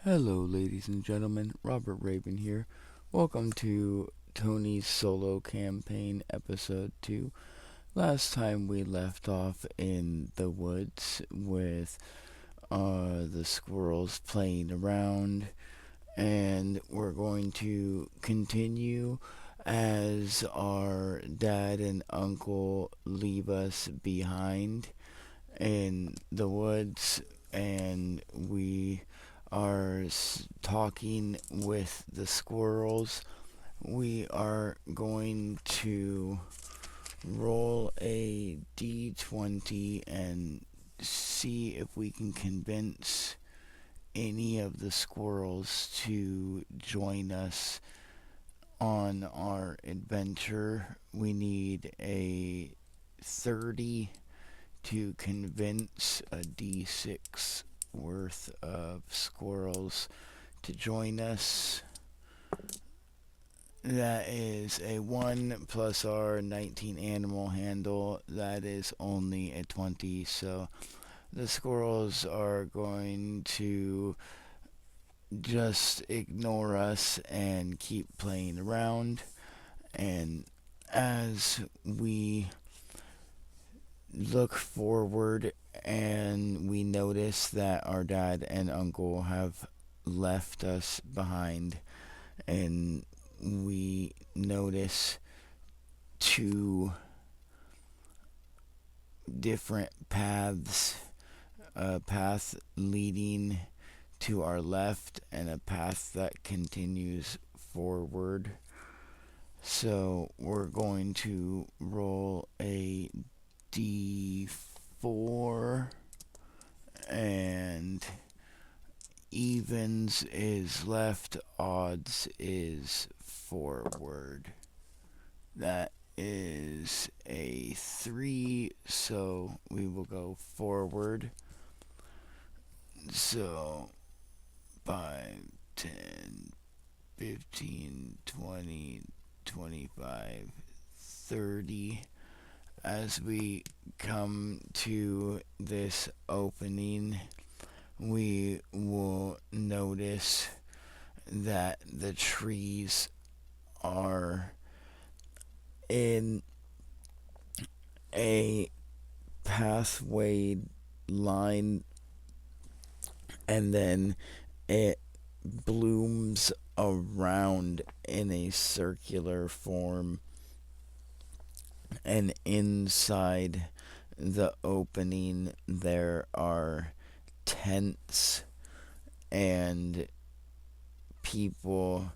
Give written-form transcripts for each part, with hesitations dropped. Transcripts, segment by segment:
Hello, ladies and gentlemen. Robert Raven here. Welcome to Tony's solo campaign episode 2. Last time we left off in the woods with the squirrels playing around, and we're going to continue as our dad and uncle leave us behind in the woods, and we are talking with the squirrels. We are going to roll a d20 and see if we can convince any of the squirrels to join us on our adventure. We need a 30 to convince a d6 worth of squirrels to join us. That is a 1 plus our 19 animal handle. That is only a 20. So the squirrels are going to just ignore us and keep playing around. And as we look forward and we notice that our dad and uncle have left us behind, and we notice two different paths, a path leading to our left and a path that continues forward. So we're going to roll a d4, and evens is left, odds is forward. That is a 3, so we will go forward. So 5, 10, 15, 20, 25, 30. As we come to this opening, we will notice that the trees are in a pathway line, and then it blooms around in a circular form, and inside the opening there are tents and people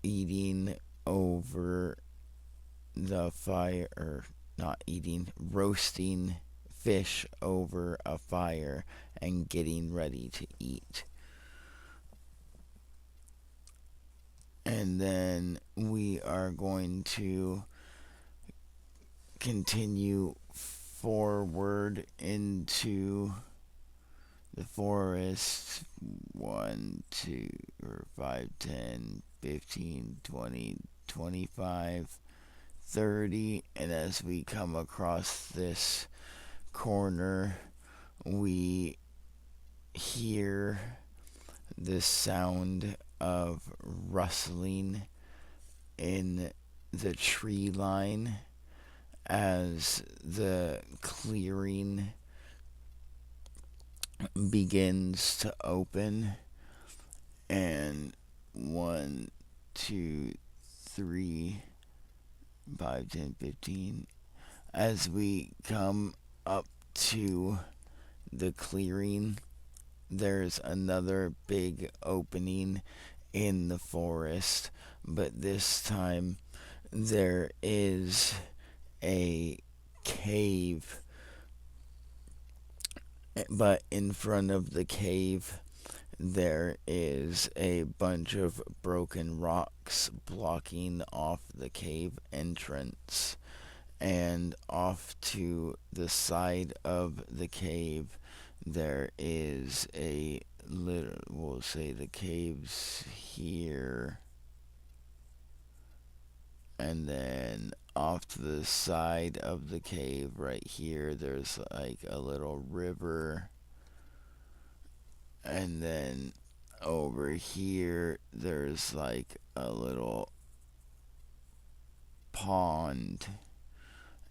eating over the fire, or not eating, roasting fish over a fire and getting ready to eat. And then we are going to continue forward into the forest. 1, 2, or 5, 10, 15, 20, 25, 30. And as we come across this corner, we hear the sound of rustling in the tree line as the clearing begins to open. And 1, 2, 3, 5, 10, 15. As we come up to the clearing, there's another big opening in the forest, but this time there is a cave. But in front of the cave there is a bunch of broken rocks blocking off the cave entrance. And off to the side of the cave there is a little, we'll say the cave's here, and then off to the side of the cave right here there's like a little river, and then over here, there's like a little pond.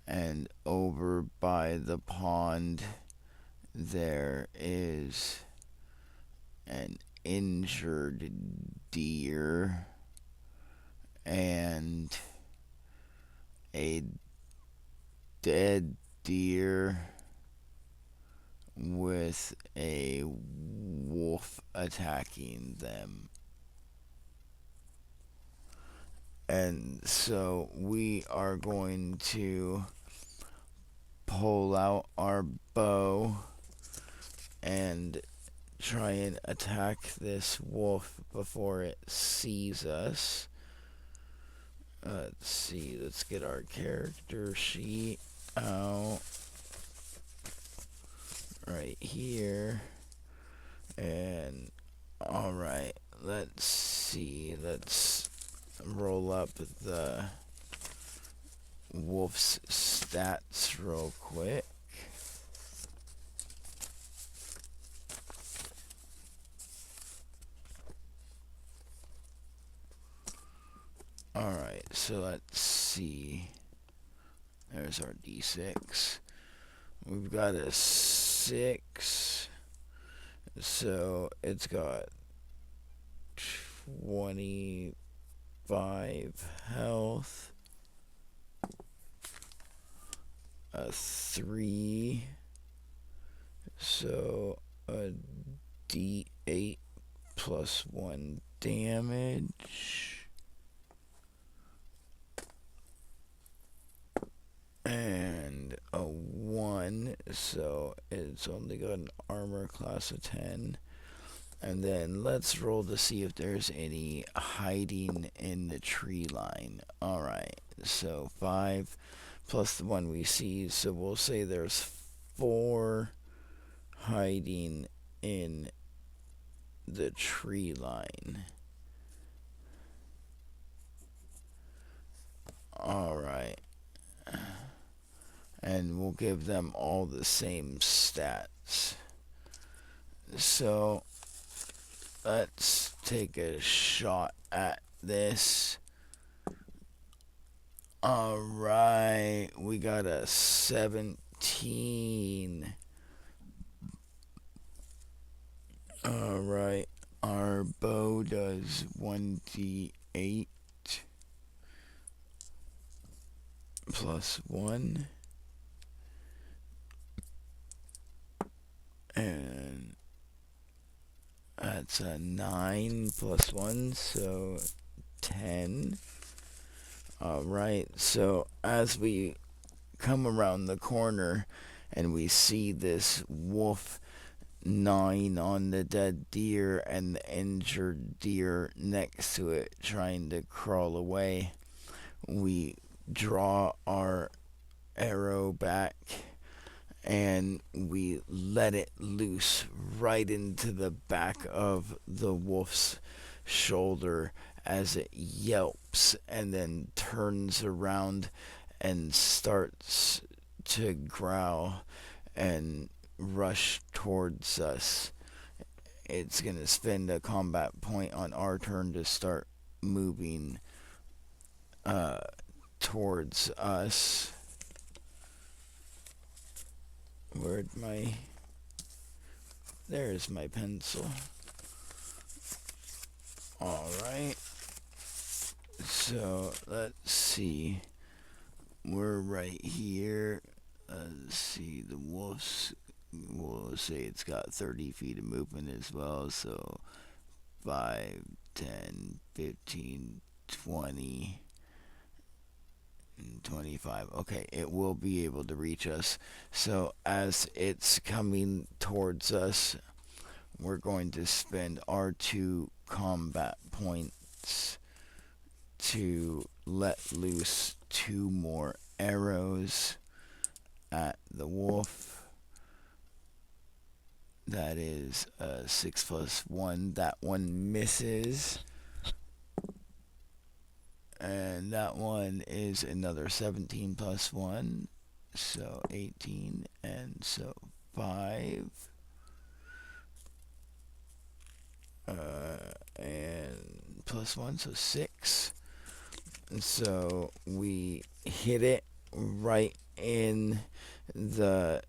And over by the pond, there is an injured deer and a dead deer with a wolf attacking them. And so we are going to pull out our bow and try and attack this wolf before it sees us. Let's see, let's get our character sheet out right here. And alright, let's see, let's roll up the wolf's stats real quick. Alright, so let's see. There's our d6. We've got a 6. So it's got 25 health. A 3. So a d8 plus 1 damage. And a 1, so it's only got an armor class of 10. And then let's roll to see if there's any hiding in the tree line. Alright, so 5 plus the 1 we see, so we'll say there's 4 hiding in the tree line. Alright. And we'll give them all the same stats. So let's take a shot at this. Alright, we got a 17. Alright, our bow does 1d8 plus 1. And that's a 9 plus 1, so 10. Alright, so as we come around the corner and we see this wolf gnawing on the dead deer and the injured deer next to it trying to crawl away, we draw our arrow back and we let it loose right into the back of the wolf's shoulder as it yelps and then turns around and starts to growl and rush towards us. It's going to spend a combat point on our turn to start moving towards us. Where'd my... There's my pencil. Alright. So, let's see. We're right here. Let's see, the wolf's... We'll say it's got 30 feet of movement as well, so 5, 10, 15, 20... 25. Okay, it will be able to reach us. So as it's coming towards us, we're going to spend our 2 combat points to let loose 2 more arrows at the wolf. That is 6 plus 1. That one misses. And that one is another 17 plus 1, so 18, and so 5. plus 1, so 6. So we hit it right in the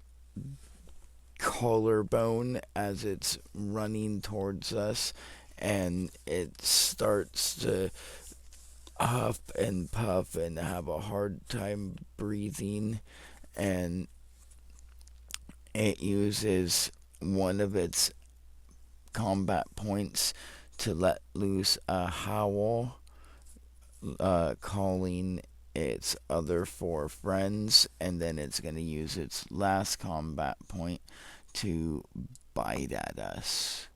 collarbone as it's running towards us, and it starts to huff and puff and have a hard time breathing, and it uses one of its combat points to let loose a howl, calling its other 4 friends, and then it's going to use its last combat point to bite at us.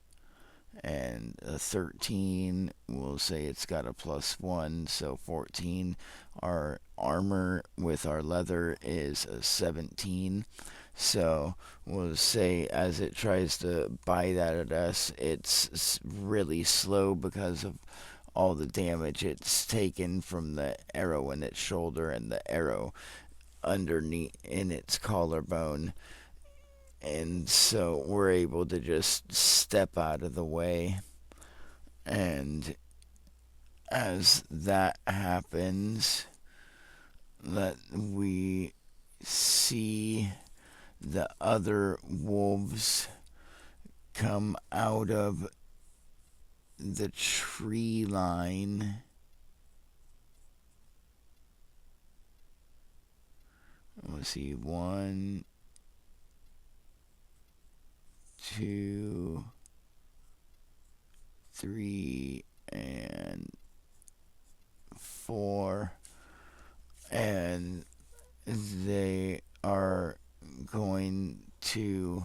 And a 13, we'll say it's got a plus 1, so 14. Our armor with our leather is a 17. So we'll say as it tries to bite at us, it's really slow because of all the damage it's taken from the arrow in its shoulder and the arrow underneath in its collarbone. And so we're able to just step out of the way. And as that happens, that we see the other wolves come out of the tree line. Let's see, 1, 2, 3, and 4. And they are going to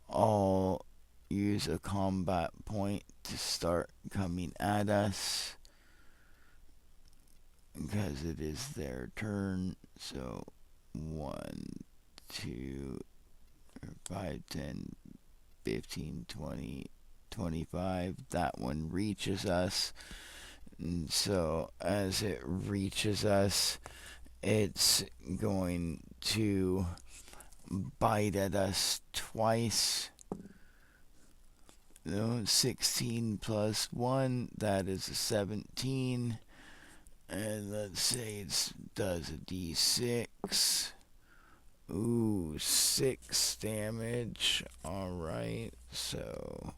all use a combat point to start coming at us because it is their turn. So 1, 2, 5, 10, 15, 20, 25. That one reaches us. And so as it reaches us, it's going to bite at us twice. 16 plus 1, that is a 17. And let's say it does a d6. Ooh, 6 damage. Alright, so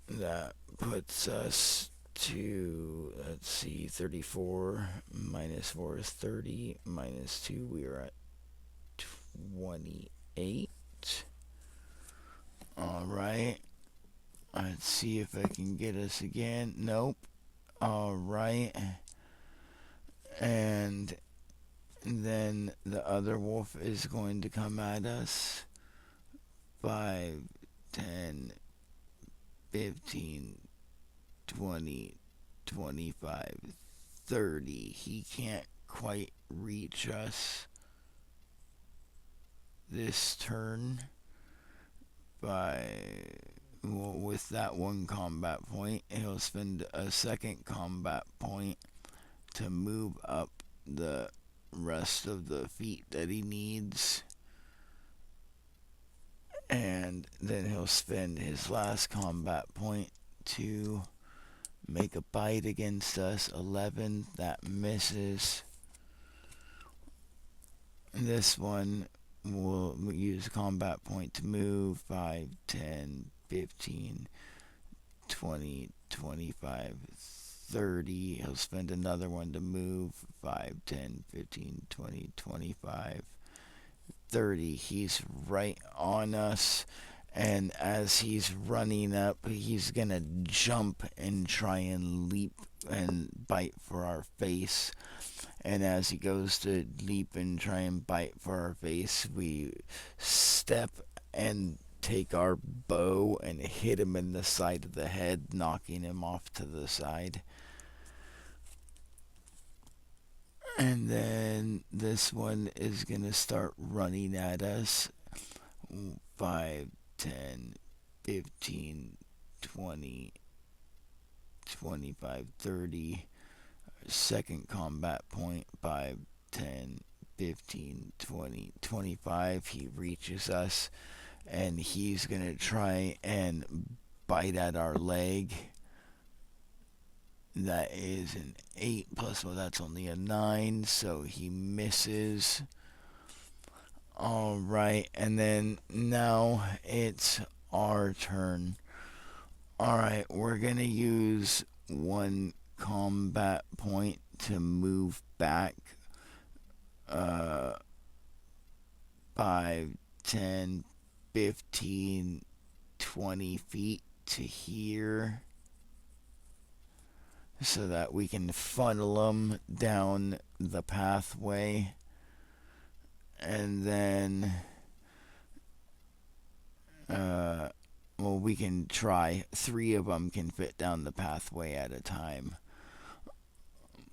that puts us to, let's see, 34 minus 4 is 30, minus 2, we are at 28. Alright, let's see if I can get us again. Nope. Alright, and then the other wolf is going to come at us. 5, 10, 15, 20, 25, 30. He can't quite reach us this turn with that one combat point. He'll spend a second combat point to move up the rest of the feet that he needs. And then he'll spend his last combat point to make a bite against us. 11, that misses. This one will use a combat point to move. 5, 10, 15, 20, 25, 30. He'll spend another one to move. 5, 10, 15, 20, 25, 30. He's right on us. And as he's running up, he's going to jump and try and leap and bite for our face. And as he goes to leap and try and bite for our face, we step and take our bow and hit him in the side of the head, knocking him off to the side. And then this one is going to start running at us. 5, 10, 15, 20, 25, 30. Second combat point. 5, 10, 15, 20, 25. He reaches us, and he's going to try and bite at our leg. That is an 8 plus, well, that's only a 9, so he misses. Alright, and then now it's our turn. Alright, we're gonna use one combat point to move back 5, 10, 15, 20 feet to here so that we can funnel them down the pathway. And then, well, we can try. 3 of them can fit down the pathway at a time.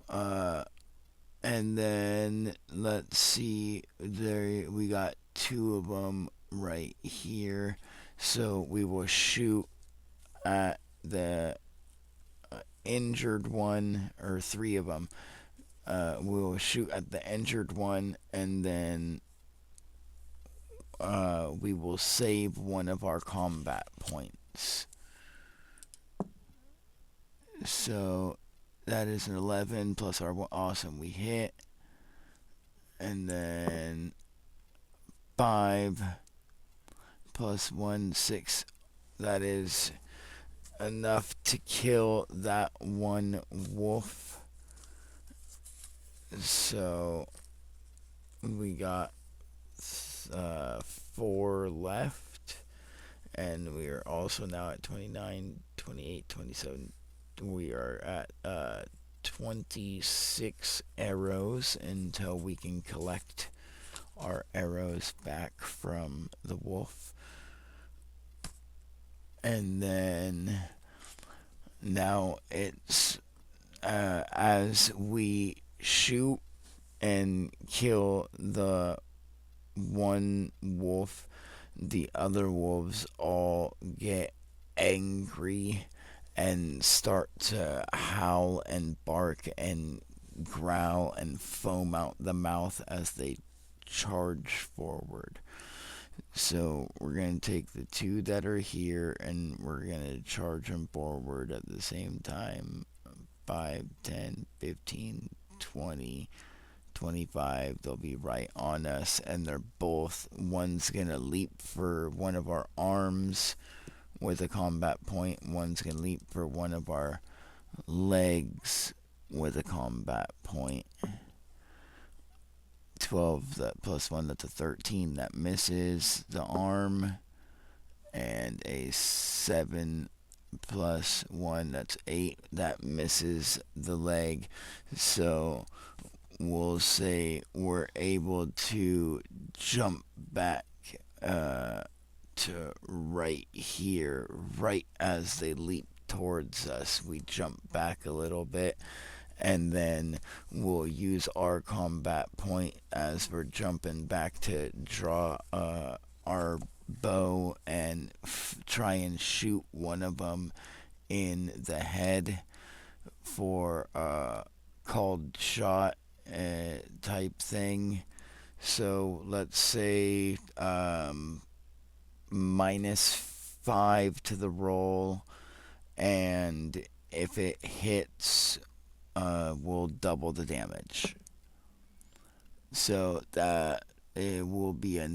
And then, let's see, there we got 2 of them right here. So we will shoot at the injured one, or 3 of them. We will shoot at the injured one, and then we will save one of our combat points. So that is an 11 plus our awesome, we hit. And then 5 plus 1, 6. That is enough to kill that one wolf. So we got 4 left, and we are also now at 29, 28, 27. We are at 26 arrows until we can collect our arrows back from the wolf. And then now it's as we shoot and kill the one wolf, the other wolves all get angry and start to howl and bark and growl and foam out the mouth as they charge forward. So we're going to take the 2 that are here and we're going to charge them forward at the same time. 5, 10, 15, 20, 25. They'll be right on us, and they're both, one's going to leap for one of our arms with a combat point. One's going to leap for one of our legs with a combat point. 12, that plus 1, that's a 13. That misses the arm. And a 7 plus 1, that's 8. That misses the leg. So we'll say we're able to jump back to right here, right as they leap towards us. We jump back a little bit, and then we'll use our combat point as we're jumping back to draw our bow and try and shoot one of them in the head for a called shot type thing. So let's say -5 to the roll, and if it hits, we'll double the damage. So that it will be a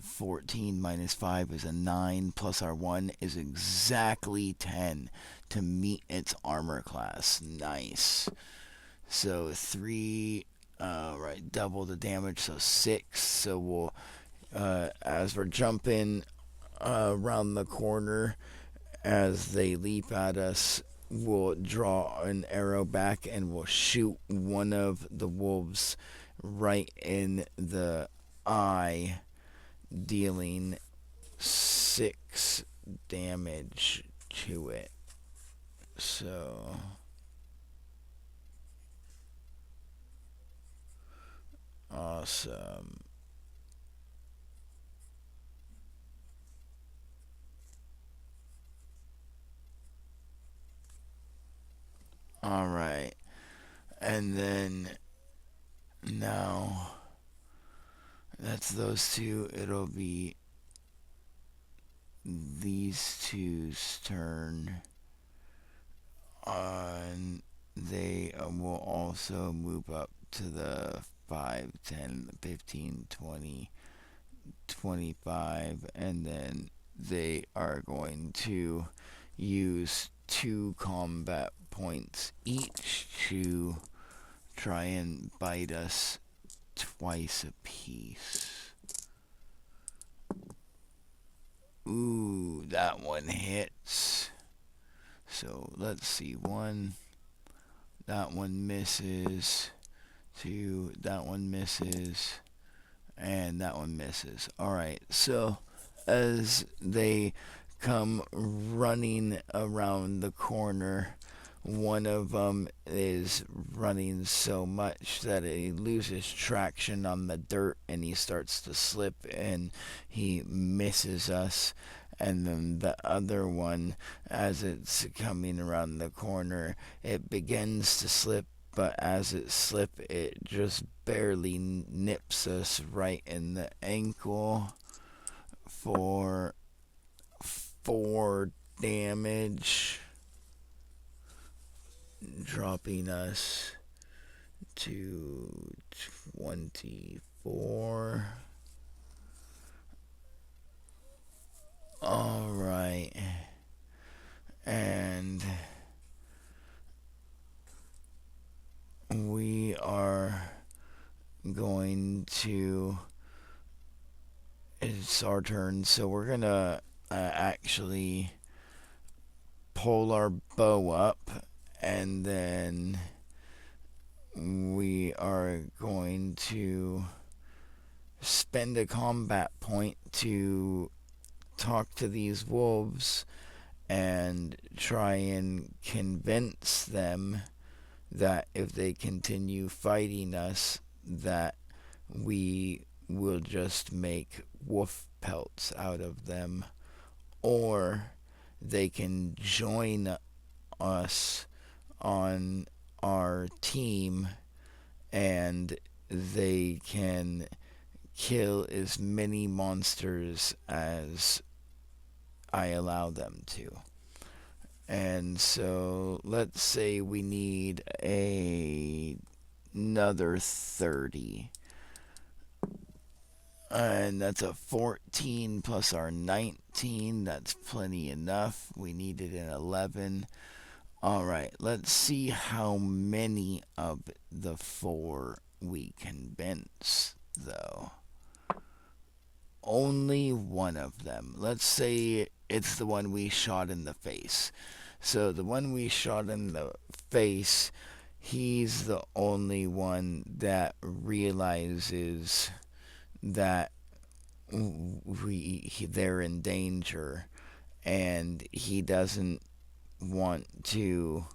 14 minus 5 is a 9, plus our 1 is exactly 10 to meet its armor class. Nice. So 3, right, double the damage, so 6. So we'll, as we're jumping around the corner, as they leap at us, we'll draw an arrow back and we'll shoot one of the wolves right in the eye, dealing 6 damage to it. So awesome. Alright. And then now that's those 2. It'll be these these two's turn, they will also move up to the 5, 10, 15, 20, 25, and then they are going to use 2 combat points each to try and bite us twice apiece. Ooh, that one hits. So let's see. 1, that one misses. 2, that one misses. And that one misses. Alright, so as they come running around the corner, one of them is running so much that he loses traction on the dirt and he starts to slip and he misses us. And then the other one, as it's coming around the corner, it begins to slip, but as it slips, it just barely nips us right in the ankle for 4 damage, dropping us to 24. Alright. And we are going to... It's our turn, so we're gonna actually pull our bow up, and then we are going to spend a combat point to talk to these wolves and try and convince them that if they continue fighting us, that we will just make wolf pelts out of them, or they can join us on our team and they can kill as many monsters as I allow them to. And so let's say we need another 30. And that's a 14 plus our 19. That's plenty enough. We needed an 11. Alright, let's see how many of the 4 we convince, though. Only one of them. Let's say it's the one we shot in the face. So the one we shot in the face, he's the only one that realizes that they're in danger, and he doesn't want to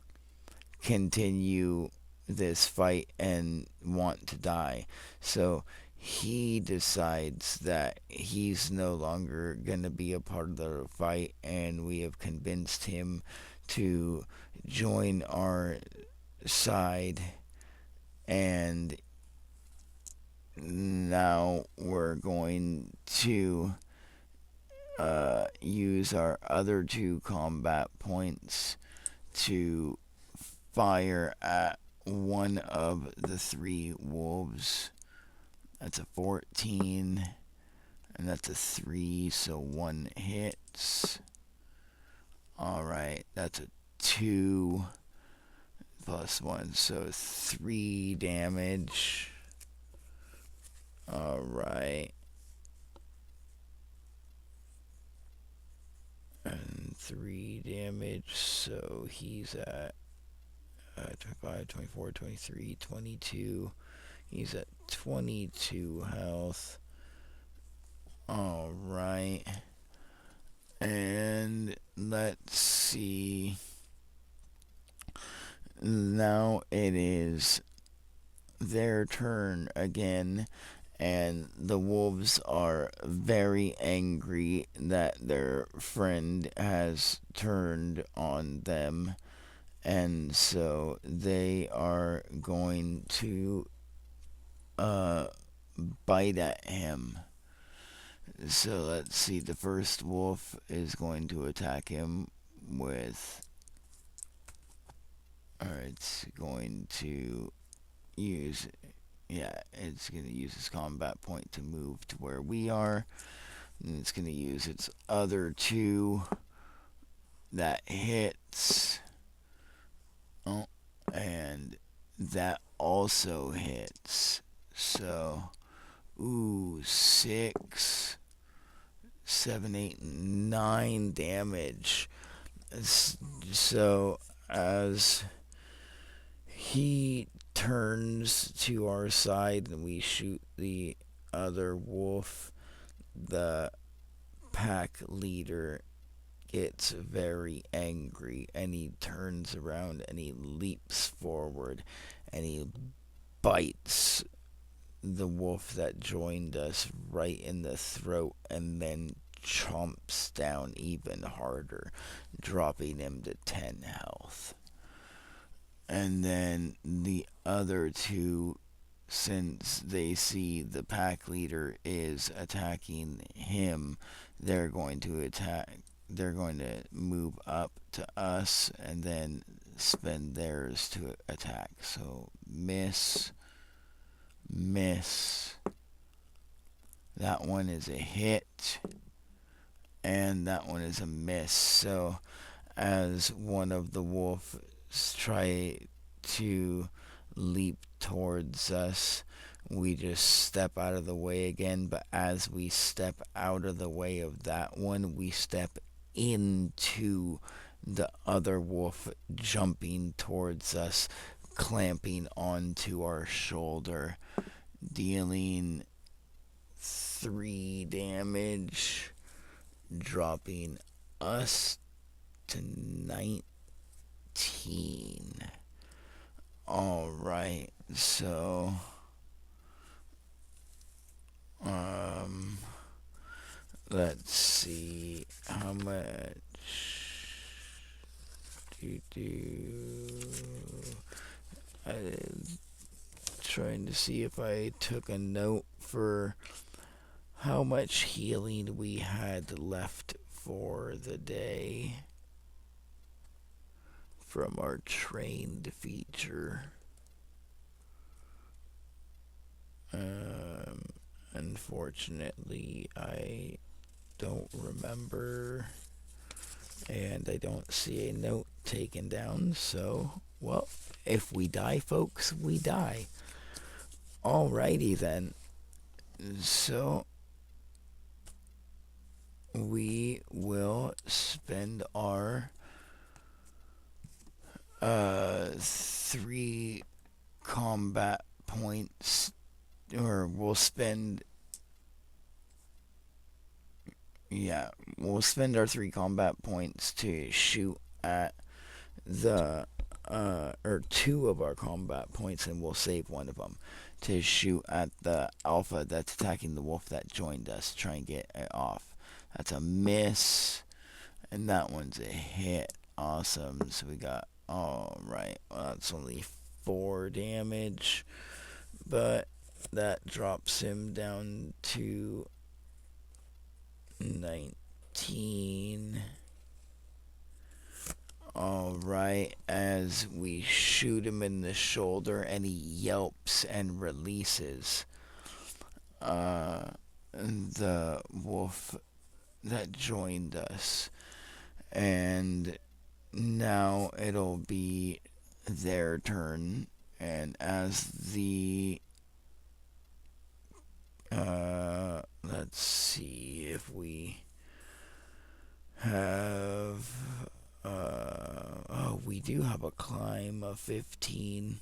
continue this fight and want to die. So he decides that he's no longer going to be a part of the fight, and we have convinced him to join our side, and now we're going to use our other 2 combat points to fire at one of the 3 wolves. That's a 14, and that's a 3, so 1 hits. Alright, that's a 2 plus 1, so 3 damage. Alright. And 3 damage, so he's at 25, 24, 23, 22. He's at 22 health. Alright. And let's see. Now it is their turn again, and the wolves are very angry that their friend has turned on them, and so they are going to bite at him. So let's see. The first wolf is going to attack him with. Or it's going to use. Yeah, it's going to use its combat point to move to where we are. And it's going to use its other two that hits. Oh, and that also hits. So, ooh, 6, 7, 8, 9 damage. So, as he turns to our side and we shoot the other wolf, the pack leader gets very angry and he turns around and he leaps forward and he bites the wolf that joined us right in the throat and then chomps down even harder, dropping him to 10 health. And then the other two, since they see the pack leader is attacking him, they're going to attack. They're going to move up to us and then spend theirs to attack. So miss, miss. That one is a hit, and that one is a miss. So as one of the wolves try to leap towards us, we just step out of the way again. But as we step out of the way of that one, we step into the other wolf jumping towards us, clamping onto our shoulder, dealing 3 damage, dropping us to 19. Alright, so let's see how much I'm trying to see if I took a note for how much healing we had left for the day from our trained feature. Unfortunately, I don't remember, and I don't see a note taken down, so, well, if we die, folks, we die. Alrighty then. So, we will spend our 3 combat points, or we'll spend our 3 combat points to shoot at the or 2 of our combat points, and we'll save one of them to shoot at the alpha that's attacking the wolf that joined us, try and get it off. That's a miss, and that one's a hit. Awesome. So we got, alright, well, that's only 4 damage, but that drops him down to 19. Alright, as we shoot him in the shoulder and he yelps and releases the wolf that joined us. And now it'll be their turn, and as the let's see if we have we do have a climb of 15.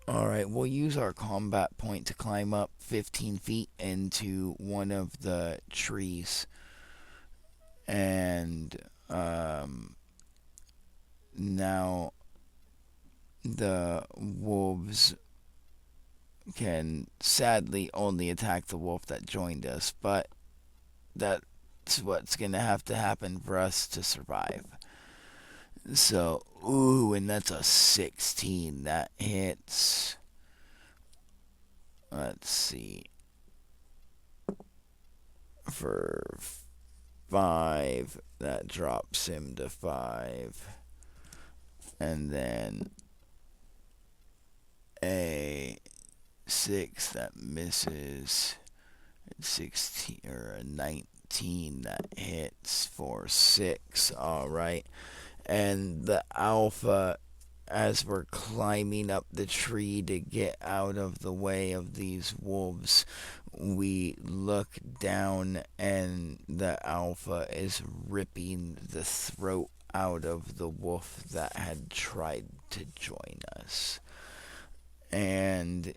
Alright, we'll use our combat point to climb up 15 feet into one of the trees. And now the wolves can sadly only attack the wolf that joined us, but that's what's going to have to happen for us to survive. So, ooh, and that's a 16. That hits. Let's see. for 5. That drops him to 5. And then a 6 that misses. 16 or a 19 that hits for 6. All right. And the alpha, as we're climbing up the tree to get out of the way of these wolves, we look down and the alpha is ripping the throat out of the wolf that had tried to join us. And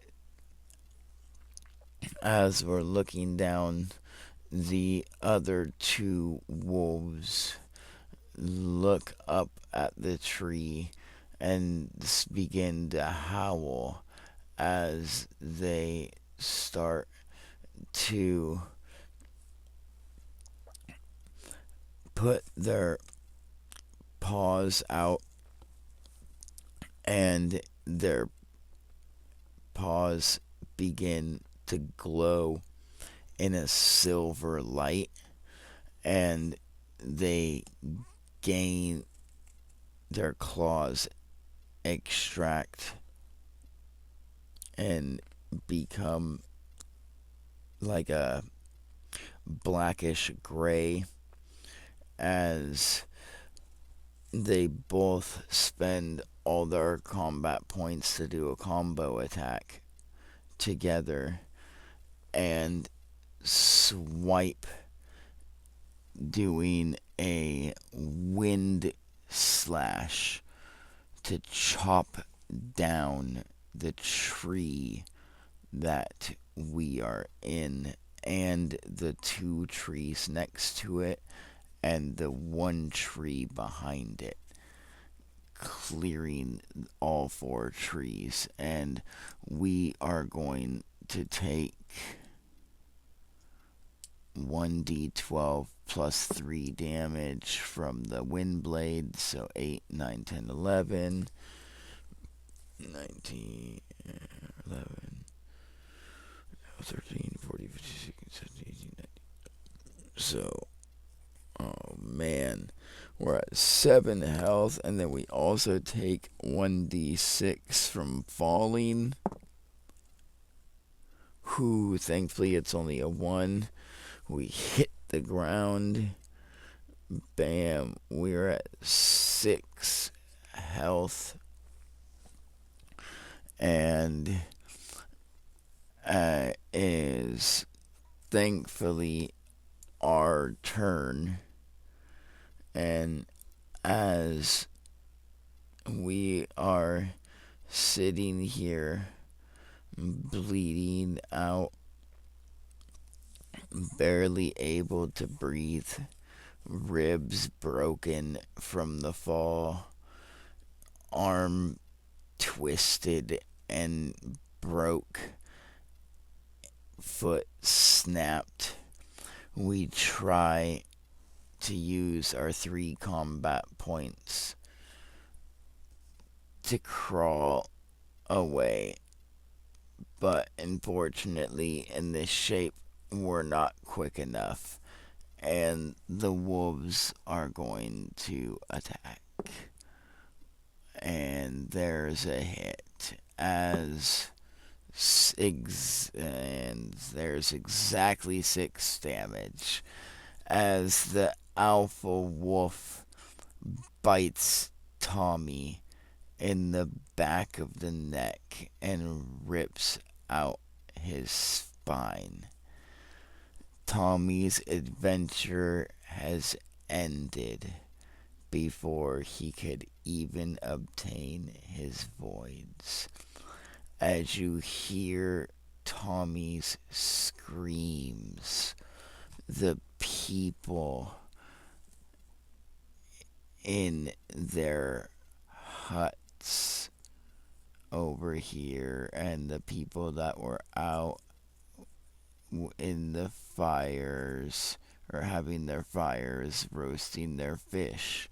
as we're looking down, the other 2 wolves look up at the tree and begin to howl as they start to put their paws out, and their paws begin to glow in a silver light, and they gain their claws extract and become like a blackish gray as they both spend all their combat points to do a combo attack together and swipe, doing a wind slash to chop down the tree that we are in and the 2 trees next to it and the 1 tree behind it, clearing all 4 trees. And we are going to take 1d12 plus 3 damage from the wind blade, so 8, 9, 10, 11, 19, 11, 13, 14, 15, 16, 17, 18, 19. So, oh man, we're at 7 health, and then we also take 1d6 from falling. Whew, thankfully it's only a 1. We hit the ground. Bam, we're at 6 health. And is thankfully our turn. And as we are sitting here bleeding out, barely able to breathe, ribs broken from the fall, arm twisted and broke, foot snapped, we try to use our 3 combat points to crawl away. But unfortunately, in this shape, we're not quick enough, and the wolves are going to attack. And there's a hit and there's exactly 6 damage as the alpha wolf bites Tommy in the back of the neck and rips out his spine. Tommy's adventure has ended before he could even obtain his voids. As you hear Tommy's screams, the people in their huts over here and the people that were out in the fires or having their fires roasting their fish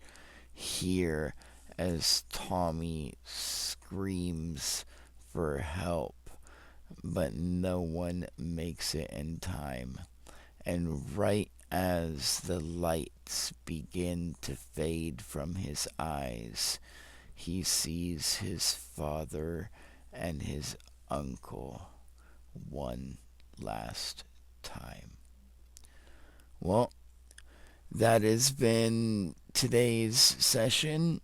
hear as Tommy screams for help, but no one makes it in time and right as the lights begin to fade from his eyes, he sees his father and his uncle one last time. Well, that has been today's session.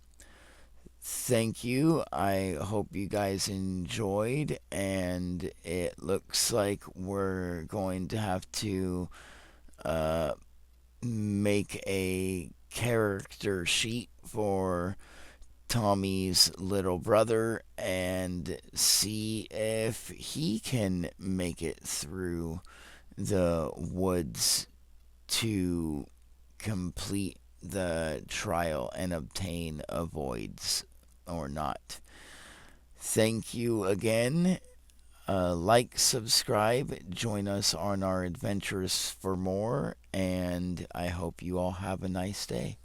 Thank you. I hope you guys enjoyed, and it looks like we're going to have to uh, make a character sheet for Tommy's little brother and see if he can make it through the woods to complete the trial and obtain avoids or not. Thank you again. Like, subscribe, join us on our adventures for more, and I hope you all have a nice day.